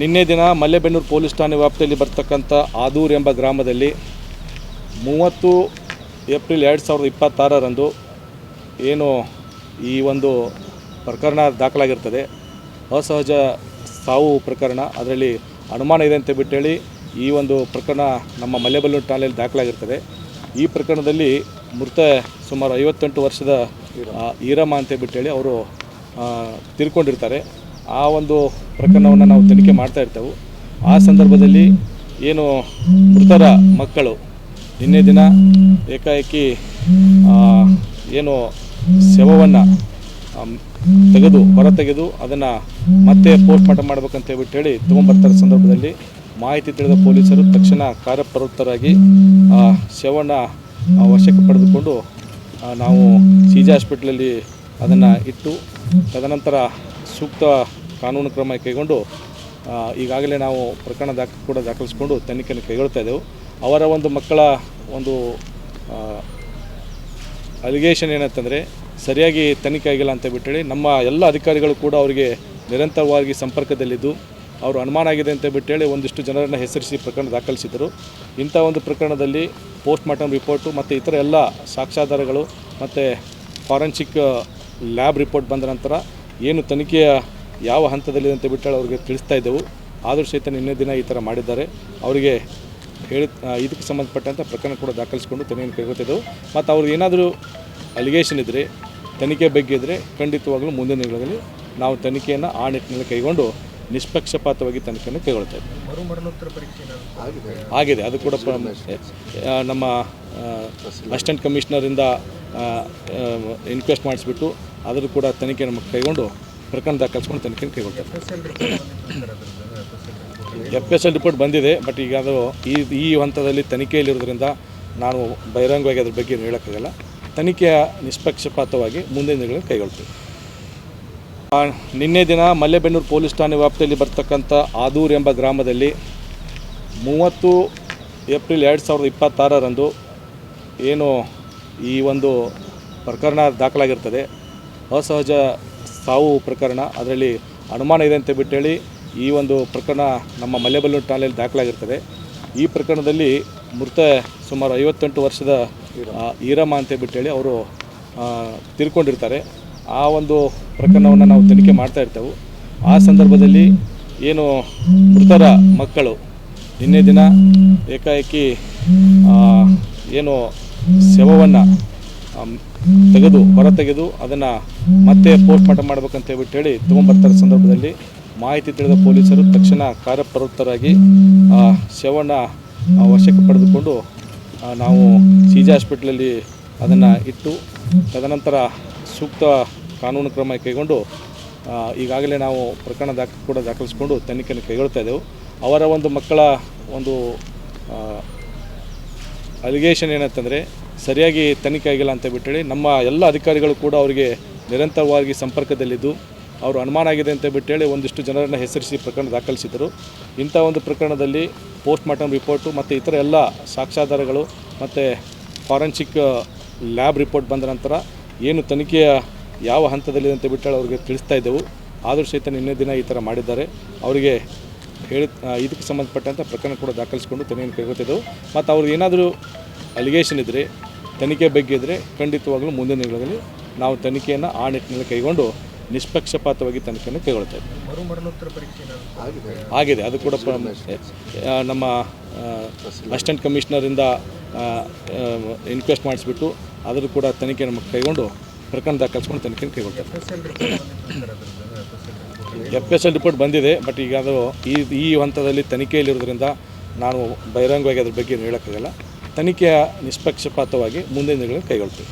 ನಿನ್ನೆ ದಿನ ಮಲ್ಲೇಬೆನ್ನೂರು ಪೊಲೀಸ್ ಠಾಣೆ ವ್ಯಾಪ್ತಿಯಲ್ಲಿ ಬರ್ತಕ್ಕಂಥ ಆದೂರು ಎಂಬ ಗ್ರಾಮದಲ್ಲಿ 30 ಏಪ್ರಿಲ್ 2026ರಂದು ಏನು ಈ ಒಂದು ಪ್ರಕರಣ ದಾಖಲಾಗಿರ್ತದೆ, ಅಸಹಜ ಸಾವು ಪ್ರಕರಣ. ಅದರಲ್ಲಿ ಅನುಮಾನ ಇದೆ ಅಂತ ಬಿಟ್ಟೇಳಿ ಈ ಒಂದು ಪ್ರಕರಣ ನಮ್ಮ ಮಲ್ಲೇಬೆನ್ನೂರು ಠಾಣೆಯಲ್ಲಿ ದಾಖಲಾಗಿರ್ತದೆ. ಈ ಪ್ರಕರಣದಲ್ಲಿ ಮೃತ ಸುಮಾರು 58 ವರ್ಷದ ಈರಮ್ಮ ಅಂತ ಬಿಟ್ಟೇಳಿ ಅವರು ತೀರ್ಕೊಂಡಿರ್ತಾರೆ. ಆ ಒಂದು ಪ್ರಕರಣವನ್ನು ನಾವು ತನಿಖೆ ಮಾಡ್ತಾ ಇರ್ತೇವೆ. ಆ ಸಂದರ್ಭದಲ್ಲಿ ಏನು ಮೃತರ ಮಕ್ಕಳು ನಿನ್ನೆ ದಿನ ಏಕಾಏಕಿ ಏನು ಶವವನ್ನು ಹೊರತೆಗೆದು ಅದನ್ನು ಮತ್ತೆ ಪೋಸ್ಟ್ ಮಾರ್ಟಮ್ ಮಾಡಬೇಕಂತ ಹೇಳಿ ತೊಗೊಂಬರ್ತಾರೆ. ಸಂದರ್ಭದಲ್ಲಿ ಮಾಹಿತಿ ತಿಳಿದ ಪೊಲೀಸರು ತಕ್ಷಣ ಕಾರ್ಯಪ್ರವೃತ್ತರಾಗಿ ಶವವನ್ನು ವಶಕ್ಕೆ ಪಡೆದುಕೊಂಡು ನಾವು CJ ಹಾಸ್ಪಿಟ್ಲಲ್ಲಿ ಅದನ್ನು ಇಟ್ಟು ತದನಂತರ ಸೂಕ್ತ ಕಾನೂನು ಕ್ರಮ ಕೈಗೊಂಡು ಈಗಾಗಲೇ ನಾವು ಪ್ರಕರಣ ದಾಖಲಿಸಿಕೊಂಡು ತನಿಖೆಯನ್ನು ಕೈಗೊಳ್ತಾ ಇದ್ದೆವು. ಅವರ ಒಂದು ಮಕ್ಕಳ ಒಂದು ಅಲಿಗೇಷನ್ ಏನಂತಂದರೆ ಸರಿಯಾಗಿ ತನಿಖೆ ಆಗಿಲ್ಲ ಅಂತ ಬಿಟ್ಟೇಳಿ ನಮ್ಮ ಎಲ್ಲ ಅಧಿಕಾರಿಗಳು ಕೂಡ ಅವರಿಗೆ ನಿರಂತರವಾಗಿ ಸಂಪರ್ಕದಲ್ಲಿದ್ದು ಅವರು ಅನುಮಾನ ಆಗಿದೆ ಅಂತ ಬಿಟ್ಟೇಳಿ ಒಂದಿಷ್ಟು ಜನರನ್ನು ಹೆಸರಿಸಿ ಪ್ರಕರಣ ದಾಖಲಿಸಿದರು. ಇಂಥ ಒಂದು ಪ್ರಕರಣದಲ್ಲಿ ಪೋಸ್ಟ್ ಮಾರ್ಟಮ್ ರಿಪೋರ್ಟು ಮತ್ತು ಇತರ ಎಲ್ಲ ಸಾಕ್ಷ್ಯಾಧಾರಗಳು ಮತ್ತು ಫಾರೆನ್ಸಿಕ್ ಲ್ಯಾಬ್ ರಿಪೋರ್ಟ್ ಬಂದ ನಂತರ ಏನು ತನಿಖೆಯ ಯಾವ ಹಂತದಲ್ಲಿದೆ ಅಂತ ಬಿಟ್ಟೇಳಿ ಅವ್ರಿಗೆ ತಿಳಿಸ್ತಾ ಇದ್ದೆವು. ಆದರೂ ಸಹಿತ ನಿನ್ನೆ ದಿನ ಈ ಥರ ಮಾಡಿದ್ದಾರೆ. ಅವರಿಗೆ ಇದಕ್ಕೆ ಸಂಬಂಧಪಟ್ಟಂಥ ಪ್ರಕರಣ ಕೂಡ ದಾಖಲಿಸಿಕೊಂಡು ತನಿಖೆಯನ್ನು ಕೈಗೊಳ್ತಿದ್ದೆವು. ಮತ್ತು ಅವ್ರಿಗೆ ಏನಾದರೂ ಅಲಿಗೇಷನ್ ಇದ್ದರೆ, ತನಿಖೆ ಬಗ್ಗೆ ಇದ್ದರೆ ಖಂಡಿತವಾಗಲೂ ಮುಂದಿನ ದಿನಗಳಲ್ಲಿ ನಾವು ತನಿಖೆಯನ್ನು ಆ ನಿಟ್ಟಿನಲ್ಲಿ ಕೈಗೊಂಡು ನಿಷ್ಪಕ್ಷಪಾತವಾಗಿ ತನಿಖೆಯನ್ನು ಕೈಗೊಳ್ತಾ ಇದ್ದೀವಿ. ಆಗಿದೆ. ಅದು ಕೂಡ ನಮ್ಮ ಅಸಿಸ್ಟೆಂಟ್ ಕಮಿಷನರಿಂದ ಇನ್ಕ್ವೆಸ್ಟ್ ಮಾಡಿಸ್ಬಿಟ್ಟು ಅದನ್ನು ಕೂಡ ತನಿಖೆಯನ್ನು ಕೈಗೊಂಡು ಪ್ರಕರಣ ದಾಖಲಿಸ್ಕೊಂಡು ತನಿಖೆಯನ್ನು ಕೈಗೊಳ್ತಾರೆ. FSL ರಿಪೋರ್ಟ್ ಬಂದಿದೆ. ಬಟ್ ಈಗ ಅದು ಈ ಹಂತದಲ್ಲಿ ತನಿಖೆಯಲ್ಲಿರೋದ್ರಿಂದ ನಾನು ಬಹಿರಂಗವಾಗಿ ಅದ್ರ ಬಗ್ಗೆ ಹೇಳೋಕ್ಕಾಗಲ್ಲ. ತನಿಖೆಯ ನಿಷ್ಪಕ್ಷಪಾತವಾಗಿ ಮುಂದಿನ ದಿನಗಳಲ್ಲಿ ಕೈಗೊಳ್ತೀವಿ. ನಿನ್ನೆ ದಿನ ಮಲ್ಲೇಬೆನ್ನೂರು ಪೊಲೀಸ್ ಠಾಣೆ ವ್ಯಾಪ್ತಿಯಲ್ಲಿ ಬರ್ತಕ್ಕಂಥ ಆದೂರು ಎಂಬ ಗ್ರಾಮದಲ್ಲಿ 30 ಏಪ್ರಿಲ್ 2026ರಂದು ಏನು ಈ ಒಂದು ಪ್ರಕರಣ ದಾಖಲಾಗಿರ್ತದೆ, ಅಸಹಜ ಸಾವು ಪ್ರಕರಣ. ಅದರಲ್ಲಿ ಅನುಮಾನ ಇದೆ ಅಂತ ಬಿಟ್ಟೇಳಿ ಈ ಒಂದು ಪ್ರಕರಣ ನಮ್ಮ ಮಲ್ಲೇಬೆನ್ನೂರು ಠಾಣೆಯಲ್ಲಿ ದಾಖಲಾಗಿರ್ತದೆ. ಈ ಪ್ರಕರಣದಲ್ಲಿ ಮೃತ ಸುಮಾರು 58 ವರ್ಷದ ಈರಮ್ಮ ಅಂತ ಬಿಟ್ಟೇಳಿ ಅವರು ತೀರ್ಕೊಂಡಿರ್ತಾರೆ. ಆ ಒಂದು ಪ್ರಕರಣವನ್ನು ನಾವು ತನಿಖೆ ಮಾಡ್ತಾ ಇರ್ತೇವೆ. ಆ ಸಂದರ್ಭದಲ್ಲಿ ಏನು ಮೃತರ ಮಕ್ಕಳು ನಿನ್ನೆ ದಿನ ಏಕಾಏಕಿ ಏನು ಶವವನ್ನು ಹೊರತೆಗೆದು ಅದನ್ನು ಮತ್ತೆ ಪೋಸ್ಟ್ ಮಾರ್ಟಮ್ ಮಾಡಬೇಕಂತ ಬಿಟ್ಟೇಳಿ ತೊಗೊಂಬರ್ತಾರೆ. ಸಂದರ್ಭದಲ್ಲಿ ಮಾಹಿತಿ ತಿಳಿದ ಪೊಲೀಸರು ತಕ್ಷಣ ಕಾರ್ಯಪ್ರವೃತ್ತರಾಗಿ ಶವವನ್ನು ವಶಕ್ಕೆ ಪಡೆದುಕೊಂಡು ನಾವು CJ ಹಾಸ್ಪಿಟ್ಲಲ್ಲಿ ಅದನ್ನು ಇಟ್ಟು ತದನಂತರ ಸೂಕ್ತ ಕಾನೂನು ಕ್ರಮ ಕೈಗೊಂಡು ಈಗಾಗಲೇ ನಾವು ಪ್ರಕರಣ ದಾಖಲಿಸಿಕೊಂಡು ತನಿಖೆಯನ್ನು ಕೈಗೊಳ್ತಾ ಇದ್ದೆವು. ಅವರ ಒಂದು ಮಕ್ಕಳ ಒಂದು ಅಲಿಗೇಷನ್ ಏನಂತಂದರೆ ಸರಿಯಾಗಿ ತನಿಖೆ ಆಗಿಲ್ಲ ಅಂತ ಬಿಟ್ಟೇಳಿ ನಮ್ಮ ಎಲ್ಲ ಅಧಿಕಾರಿಗಳು ಕೂಡ ಅವರಿಗೆ ನಿರಂತರವಾಗಿ ಸಂಪರ್ಕದಲ್ಲಿದ್ದು ಅವರು ಅನುಮಾನ ಆಗಿದೆ ಅಂತ ಬಿಟ್ಟೇಳಿ ಒಂದಿಷ್ಟು ಜನರನ್ನು ಹೆಸರಿಸಿ ಪ್ರಕರಣ ದಾಖಲಿಸಿದರು. ಇಂಥ ಒಂದು ಪ್ರಕರಣದಲ್ಲಿ ಪೋಸ್ಟ್ ಮಾರ್ಟಮ್ ರಿಪೋರ್ಟು ಮತ್ತು ಇತರ ಎಲ್ಲ ಸಾಕ್ಷ್ಯಾಧಾರಗಳು ಮತ್ತು ಫಾರೆನ್ಸಿಕ್ ಲ್ಯಾಬ್ ರಿಪೋರ್ಟ್ ಬಂದ ನಂತರ ಏನು ತನಿಖೆಯ ಯಾವ ಹಂತದಲ್ಲಿದೆ ಅಂತ ಬಿಟ್ಟೇಳಿ ಅವ್ರಿಗೆ ತಿಳಿಸ್ತಾ ಇದ್ದೆವು. ಆದರೂ ಸಹಿತ ನಿನ್ನೆ ದಿನ ಈ ಥರ ಮಾಡಿದ್ದಾರೆ. ಅವರಿಗೆ ಇದಕ್ಕೆ ಸಂಬಂಧಪಟ್ಟಂಥ ಪ್ರಕರಣ ಕೂಡ ದಾಖಲಿಸಿಕೊಂಡು ತನಿಖೆಯನ್ನು ಕೈಗೊಳ್ತಿದ್ದೆವು. ಮತ್ತು ಅವ್ರಿಗೆ ಏನಾದರೂ ಅಲಿಗೇಷನ್ ಇದ್ದರೆ, ತನಿಖೆ ಬಗ್ಗೆ ಇದ್ದರೆ ಖಂಡಿತವಾಗಲೂ ಮುಂದಿನ ದಿನಗಳಲ್ಲಿ ನಾವು ತನಿಖೆಯನ್ನು ಆ ನಿಟ್ಟಿನಲ್ಲಿ ಕೈಗೊಂಡು ನಿಷ್ಪಕ್ಷಪಾತವಾಗಿ ತನಿಖೆಯನ್ನು ಕೈಗೊಳ್ತಾ ಇದ್ದೀವಿ. ಆಗಿದೆ. ಅದು ಕೂಡ ನಮ್ಮ ಅಸಿಸ್ಟೆಂಟ್ ಕಮಿಷನರಿಂದ ಇನ್ಕ್ವೆಸ್ಟ್ ಮಾಡಿಸ್ಬಿಟ್ಟು ಅದನ್ನು ಕೂಡ ತನಿಖೆಯನ್ನು ಕೈಗೊಂಡು ಪ್ರಕರಣ ದಾಖಲಿಸ್ಕೊಂಡು ತನಿಖೆಯನ್ನು ಕೈಗೊಳ್ತಾರೆ. FSL ರಿಪೋರ್ಟ್ ಬಂದಿದೆ. ಬಟ್ ಈಗ ಅದು ಈ ಹಂತದಲ್ಲಿ ತನಿಖೆಯಲ್ಲಿರೋದ್ರಿಂದ ನಾನು ಬಹಿರಂಗವಾಗಿ ಅದ್ರ ಬಗ್ಗೆ ಹೇಳೋಕ್ಕಾಗಲ್ಲ. ತನಿಖೆಯ ನಿಷ್ಪಕ್ಷಪಾತವಾಗಿ ಮುಂದಿನ ದಿನಗಳಲ್ಲಿ ಕೈಗೊಳ್ತೀವಿ.